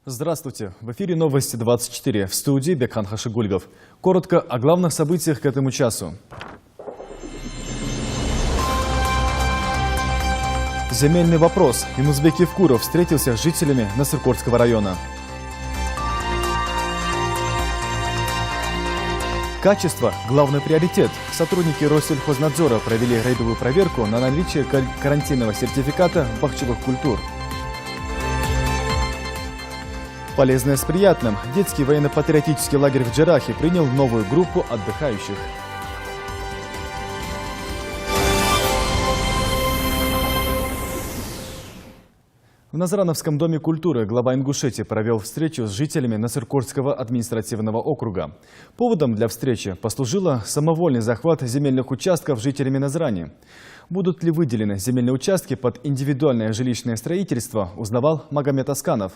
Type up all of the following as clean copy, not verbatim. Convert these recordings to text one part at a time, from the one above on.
Здравствуйте. В эфире «Новости 24». В студии Бекхан Хашигульгов. Коротко о главных событиях к этому часу. Земельный вопрос. Юнузбек Евкуров встретился с жителями Насыркорского района. Качество – главный приоритет. Сотрудники Россельхознадзора провели рейдовую проверку на наличие карантинного сертификата бахчевых культур. Полезное с приятным. Детский военно-патриотический лагерь в Джарахе принял новую группу отдыхающих. В Назрановском доме культуры глава Ингушетии провел встречу с жителями Насыркорского административного округа. Поводом для встречи послужило самовольный захват земельных участков жителями Назрани. Будут ли выделены земельные участки под индивидуальное жилищное строительство, узнавал Магомед Асканов.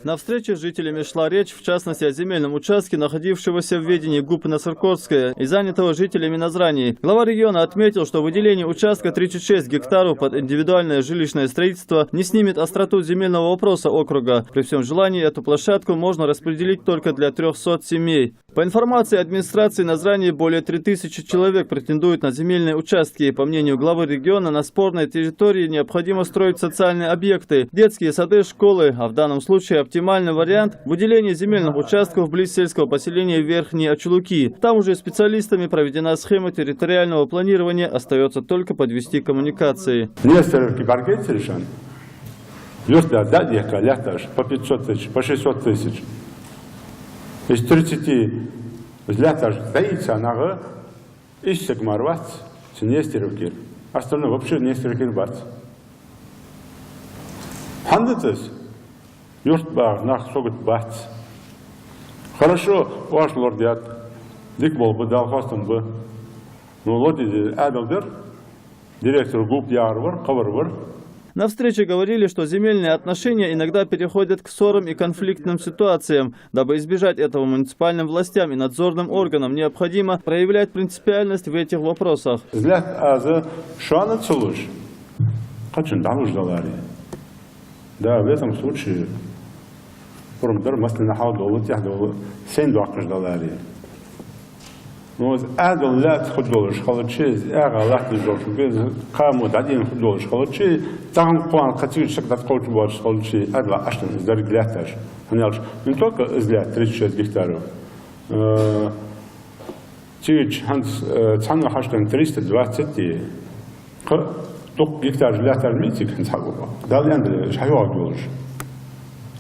На встрече с жителями шла речь, в частности, о земельном участке, находившегося в ведении ГУП Насыркорская и занятого жителями Назрани. Глава региона отметил, что выделение участка 36 гектаров под индивидуальное жилищное строительство не снимет остроту земельного вопроса округа. При всем желании эту площадку можно распределить только для 300 семей. По информации администрации Назрани, более 3000 человек претендуют на земельные участки. По мнению главы региона, на спорной территории необходимо строить социальные объекты, детские сады, школы, а в данном случае оптимальный вариант – выделение земельных участков близ сельского поселения Верхние Очелуки. Там уже специалистами проведена схема территориального планирования, остается только подвести коммуникации. По 500 тысяч, по 600 тысяч. Из 30 взлетаж стоится, она из Сагмарвац, Нестеровкир. Остальное вообще Нестеровкир бац. Хандетес, юртбар, нах согут бац. Хорошо, ваш лордят, дик был бы дал хостом бы. Но лорди Адалдер, директор ГУП Ярвар, Каварвар. На встрече говорили, что земельные отношения иногда переходят к ссорам и конфликтным ситуациям. Дабы избежать этого, муниципальным властям и надзорным органам необходимо проявлять принципиальность в этих вопросах. Да, в этом случае но أدل لا تخدولش خالتشيز أغلى تجوش بيز قاموا تعدين خدولش خالتشي تعم قوان قتيل شكل تقول تبارش خالتشي أدل عشان إزدار جلاتش هنيالش من توك إزلات 36 гектаров تيج هنس تعمل حاجة 320 توك гектар جلاتر ميتك هنس حقوقه دال يندل شحيوه دولش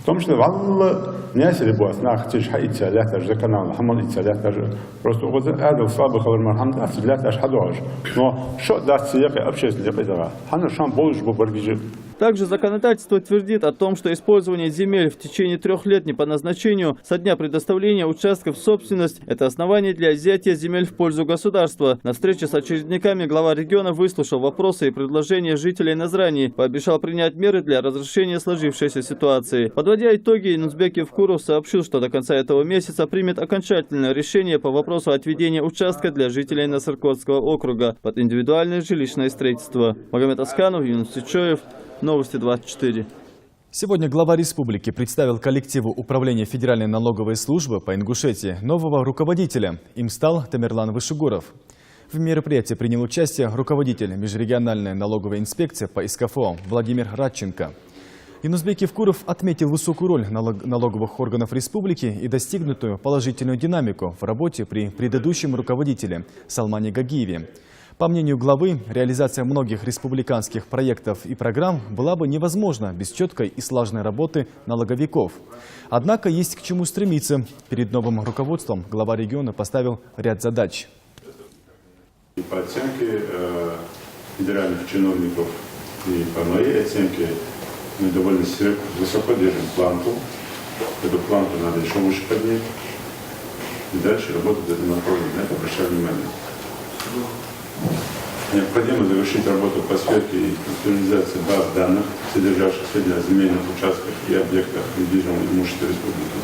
в том числе والله ناس اللي بواس ناخذ حق إتسالات أجزاء كنا حمل إتسالات просто вот هذا صعب خبر مرهم ده إتسالات أش حدوش но شو ده سياق أبشيز اللي قدره حنا شان بولش ببرجيج. Также законодательство твердит о том, что использование земель в течение 3 лет не по назначению со дня предоставления участков в собственность – это основание для изъятия земель в пользу государства. На встрече с очередниками глава региона выслушал вопросы и предложения жителей Назрани, пообещал принять меры для разрешения сложившейся ситуации. Подводя итоги, Юнузбек Евкуров сообщил, что до конца этого месяца примет окончательное решение по вопросу отведения участка для жителей Насыркорского округа под индивидуальное жилищное строительство. Магомед Асканов, Юнус Сичоев. Новости 24. Сегодня глава республики представил коллективу Управления Федеральной налоговой службы по Ингушетии нового руководителя. Им стал Тамерлан Вышегуров. В мероприятии принял участие руководитель межрегиональной налоговой инспекции по СКФО Владимир Радченко. Юнузбек Евкуров отметил высокую роль налоговых органов республики и достигнутую положительную динамику в работе при предыдущем руководителе Салмане Гагиеве. По мнению главы, реализация многих республиканских проектов и программ была бы невозможна без четкой и слаженной работы налоговиков. Однако есть к чему стремиться. Перед новым руководством глава региона поставил ряд задач. По оценке федеральных чиновников и по моей оценке мы довольно высоко держим планку. Эту планку надо еще выше поднять и дальше работать в этом направлении. На это обращаю внимание. Необходимо завершить работу по сверке и актуализации баз данных, содержащих сведения о земельных участках и объектах недвижимого имущества республики.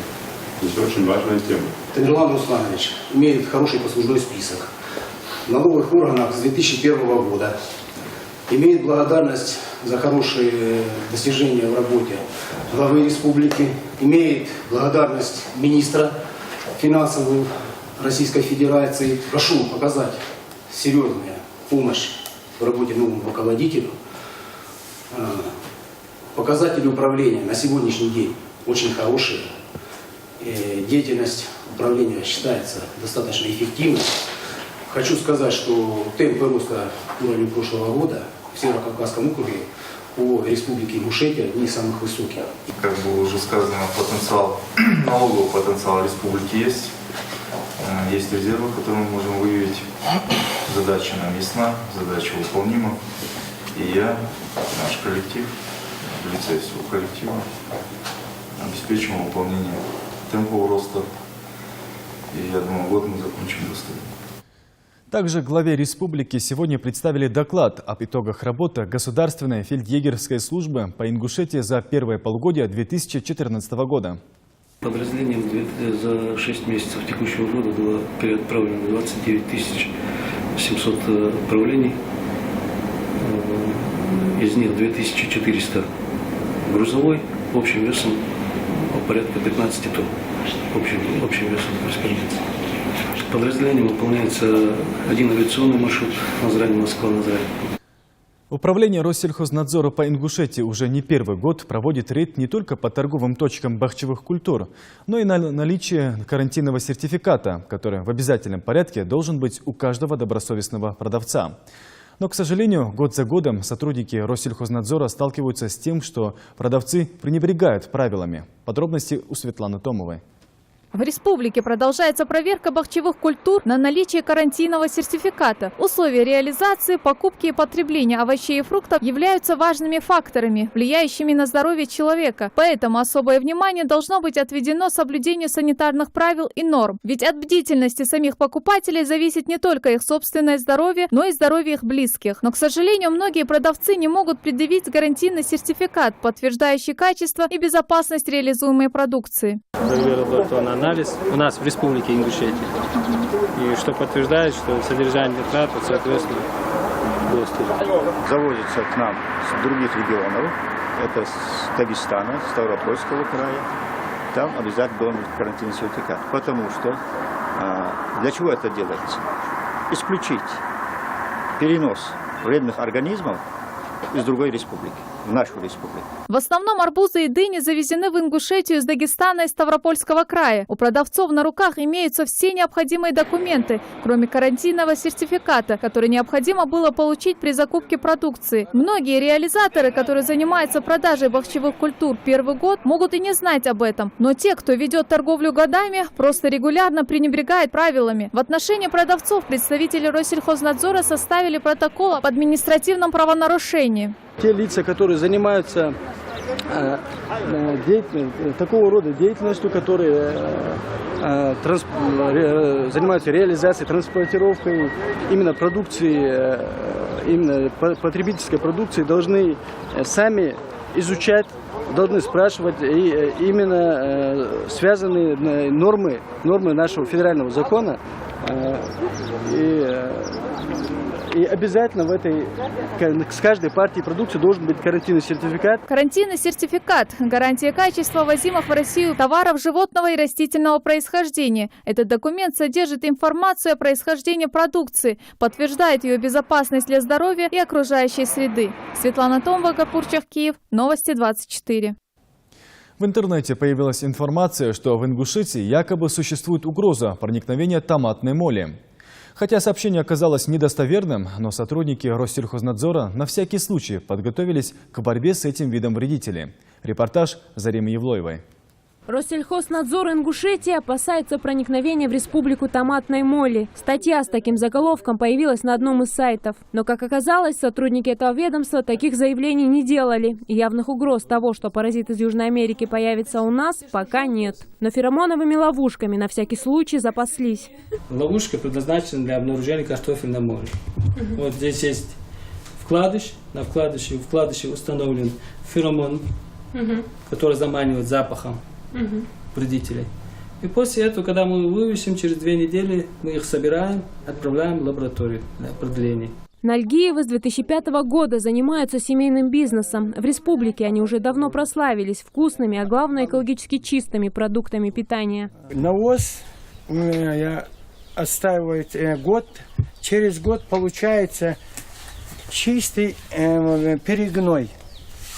Это очень важная тема. Тамерлан Русланович имеет хороший послужной список. в налоговых органах с 2001 года. Имеет благодарность за хорошие достижения в работе главы республики. Имеет благодарность министра финансов Российской Федерации. Прошу показать серьезную помощь в работе новому руководителю. Показатели управления на сегодняшний день очень хорошие. Деятельность управления считается достаточно эффективной. Хочу сказать, что темпы роста уровня прошлого года в Северо-Кавказском округе по республике Ингушетия одни из самых высоких. Как было уже сказано, налоговый потенциал республики есть. Есть резервы, которые мы можем выявить. Задача нам ясна, задача выполнима. И я, наш коллектив, в лице всего коллектива, обеспечим выполнение темпов роста. И я думаю, год мы закончим достойно. Также главе республики сегодня представили доклад об итогах работы Государственной фельдъегерской службы по Ингушетии за первое полугодие 2014 года. Подразделением за 6 месяцев текущего года было переотправлено 29 700 отправлений. Из них 2400 грузовой, общим весом порядка 15 тонн. Общим весом корреспонденции. Подразделением выполняется один авиационный маршрут Назрань-Москва-Назрань. Управление Россельхознадзора по Ингушетии уже не первый год проводит рейд не только по торговым точкам бахчевых культур, но и на наличие карантинного сертификата, который в обязательном порядке должен быть у каждого добросовестного продавца. Но, к сожалению, год за годом сотрудники Россельхознадзора сталкиваются с тем, что продавцы пренебрегают правилами. Подробности у Светланы Томовой. В республике продолжается проверка бахчевых культур на наличие карантинного сертификата. Условия реализации, покупки и потребления овощей и фруктов являются важными факторами, влияющими на здоровье человека. Поэтому особое внимание должно быть отведено соблюдению санитарных правил и норм. Ведь от бдительности самих покупателей зависит не только их собственное здоровье, но и здоровье их близких. Но, к сожалению, многие продавцы не могут предъявить гарантийный сертификат, подтверждающий качество и безопасность реализуемой продукции. Анализ у нас в республике Ингушетия, и что подтверждает, что содержание нитрат соответственно доступно. Завозится к нам с других регионов, это с Дагестана, с Ставропольского края, там обязательно должен быть карантинный сертификат, потому что для чего это делается? Исключить перенос вредных организмов из другой республики, в нашу республику. В основном арбузы и дыни завезены в Ингушетию из Дагестана и Ставропольского края. У продавцов на руках имеются все необходимые документы, кроме карантинного сертификата, который необходимо было получить при закупке продукции. Многие реализаторы, которые занимаются продажей бахчевых культур первый год, могут и не знать об этом. Но те, кто ведет торговлю годами, просто регулярно пренебрегают правилами. В отношении продавцов представители Россельхознадзора составили протокол об административном правонарушении. Те лица, которые занимаются такого рода деятельностью, которые занимаются реализацией, транспортировкой именно продукции, именно потребительской продукции, должны сами изучать, должны спрашивать и именно связанные нормы нашего федерального закона. И обязательно с каждой партии продукции должен быть карантинный сертификат. Карантинный сертификат – гарантия качества ввозимых в Россию товаров животного и растительного происхождения. Этот документ содержит информацию о происхождении продукции, подтверждает ее безопасность для здоровья и окружающей среды. Светлана Томова, Гапурчев, Киев. Новости 24. В интернете появилась информация, что в Ингушетии якобы существует угроза проникновения томатной моли. Хотя сообщение оказалось недостоверным, но сотрудники Россельхознадзора на всякий случай подготовились к борьбе с этим видом вредителей. Репортаж Заремы Евлоевой. Россельхознадзор Ингушетии опасается проникновения в республику томатной моли. Статья с таким заголовком появилась на одном из сайтов. Но, как оказалось, сотрудники этого ведомства таких заявлений не делали. И явных угроз того, что паразит из Южной Америки появится у нас, пока нет. Но феромоновыми ловушками на всякий случай запаслись. Ловушка предназначена для обнаружения картофельной моли. Вот здесь есть вкладыш. На вкладыше установлен феромон, который заманивает запахом вредителей. И после этого, когда мы вывесим, через 2 недели мы их собираем, отправляем в лабораторию для продления. Нальгиевы с 2005 года занимаются семейным бизнесом. В республике они уже давно прославились вкусными, а главное экологически чистыми продуктами питания. Навоз отстаивает год. Через год получается чистый перегной,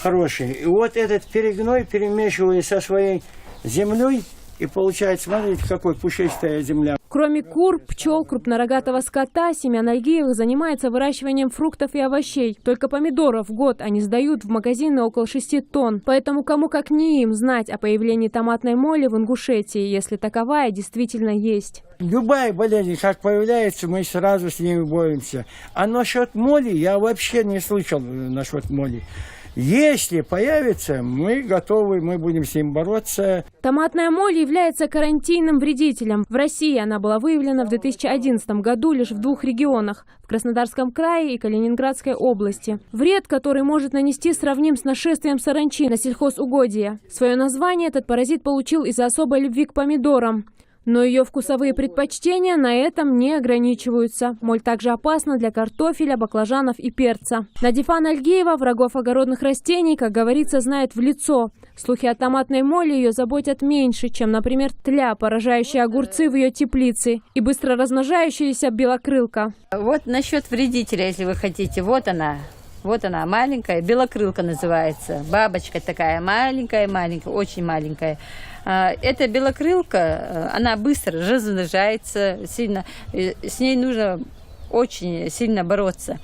хороший. И вот этот перегной перемешиваю со своей землей, и получается, смотрите, какой пушистая земля. Кроме кур, пчел, крупнорогатого скота, семья Нальгиевых занимается выращиванием фруктов и овощей. Только помидоров в год они сдают в магазины около 6 тонн. Поэтому кому как не им знать о появлении томатной моли в Ингушетии, если таковая действительно есть. Любая болезнь, как появляется, мы сразу с ними боремся. А насчет моли я вообще не слышал насчет моли. Если появится, мы готовы, мы будем с ним бороться. Томатная моль является карантинным вредителем. В России она была выявлена в 2011 году лишь в 2 регионах – в Краснодарском крае и Калининградской области. Вред, который может нанести, сравним с нашествием саранчи на сельхозугодья. Свое название этот паразит получил из-за особой любви к помидорам. Но ее вкусовые предпочтения на этом не ограничиваются. Моль также опасна для картофеля, баклажанов и перца. Надифа Нальгиева врагов огородных растений, как говорится, знает в лицо. Слухи о томатной моли ее заботят меньше, чем, например, тля, поражающая огурцы в ее теплице, и быстро размножающаяся белокрылка. Вот насчет вредителя, если вы хотите. Вот она, маленькая, белокрылка называется. Бабочка такая маленькая, очень маленькая. Эта белокрылка, она быстро размножается, с ней нужно очень сильно бороться.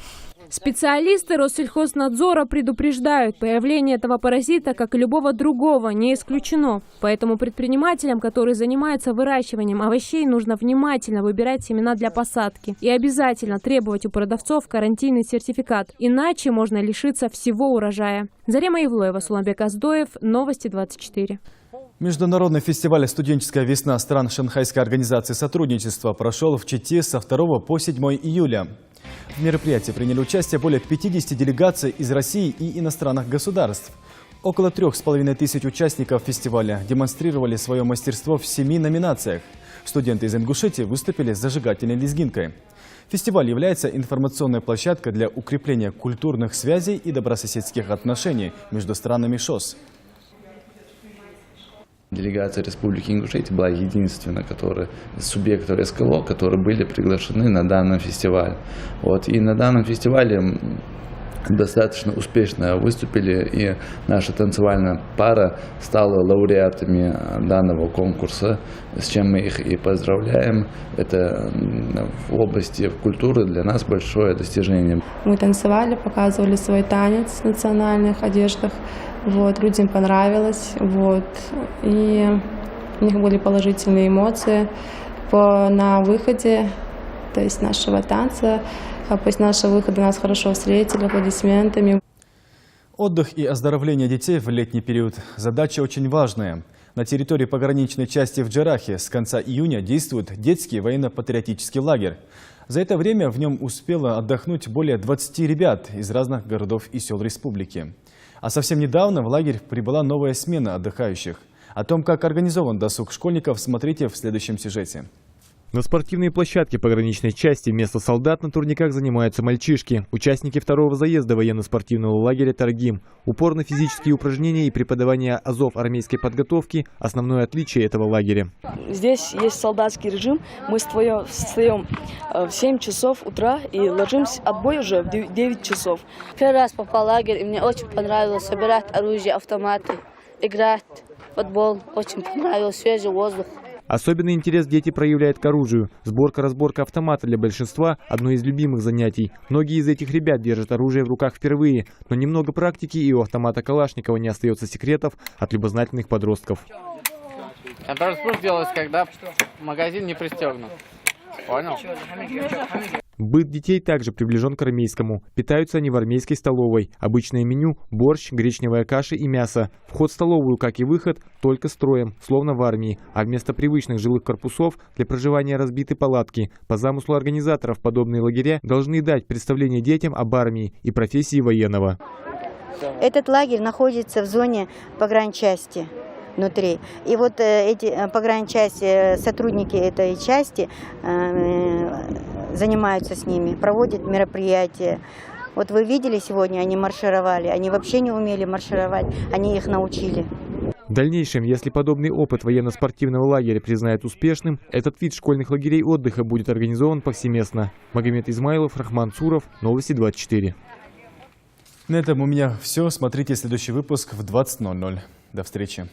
Специалисты Россельхознадзора предупреждают, появление этого паразита, как и любого другого, не исключено. Поэтому предпринимателям, которые занимаются выращиванием овощей, нужно внимательно выбирать семена для посадки. И обязательно требовать у продавцов карантинный сертификат, иначе можно лишиться всего урожая. Зарема Ивлоева, Суланбек Аздоев, Новости 24. Международный фестиваль «Студенческая весна» стран Шанхайской организации сотрудничества прошел в Чите со 2 по 7 июля. В мероприятии приняли участие более 50 делегаций из России и иностранных государств. Около 3500 участников фестиваля демонстрировали свое мастерство в 7 номинациях. Студенты из Ингушетии выступили с зажигательной лезгинкой. Фестиваль является информационной площадкой для укрепления культурных связей и добрососедских отношений между странами ШОС. Делегация Республики Ингушетия была единственной, субъектов СКЛО, которые были приглашены на данный фестиваль. И на данном фестивале достаточно успешно выступили, и наша танцевальная пара стала лауреатами данного конкурса, с чем мы их и поздравляем. Это в области культуры для нас большое достижение. Мы танцевали, показывали свой танец в национальных одеждах. Людям понравилось, и у них были положительные эмоции на выходе, то есть нашего танца. После нашего выхода нас хорошо встретили аплодисментами. Отдых и оздоровление детей в летний период – задача очень важная. На территории пограничной части в Джарахе с конца июня действует детский военно-патриотический лагерь. За это время в нем успело отдохнуть более 20 ребят из разных городов и сел республики. А совсем недавно в лагерь прибыла новая смена отдыхающих. О том, как организован досуг школьников, смотрите в следующем сюжете. На спортивной площадке пограничной части вместо солдат на турниках занимаются мальчишки, участники второго заезда военно-спортивного лагеря «Таргим». Упор на физические упражнения и преподавание азов армейской подготовки – основное отличие этого лагеря. Здесь есть солдатский режим. Мы встаем в 7 часов утра и ложимся отбой уже в 9 часов. Первый раз попал в лагерь, и мне очень понравилось собирать оружие, автоматы, играть в футбол. Очень понравилось свежий воздух. Особенный интерес дети проявляют к оружию. Сборка-разборка автомата для большинства – одно из любимых занятий. Многие из этих ребят держат оружие в руках впервые, но немного практики, и у автомата Калашникова не остается секретов от любознательных подростков. Контроль-спуск делается, когда магазин не пристегнут. Понял? Быт детей также приближен к армейскому. Питаются они в армейской столовой. Обычное меню – борщ, гречневая каша и мясо. Вход в столовую, как и выход, только строем, словно в армии. А вместо привычных жилых корпусов для проживания разбиты палатки. По замыслу организаторов подобные лагеря должны дать представление детям об армии и профессии военного. Этот лагерь находится в зоне погранчасти, внутри. И вот эти погранчасти, сотрудники этой части занимаются с ними, проводят мероприятия. Вот вы видели сегодня, они маршировали, они вообще не умели маршировать, они их научили. В дальнейшем, если подобный опыт военно-спортивного лагеря признают успешным, этот вид школьных лагерей отдыха будет организован повсеместно. Магомед Измайлов, Рахман Цуров, Новости 24. На этом у меня все. Смотрите следующий выпуск в 20:00. До встречи.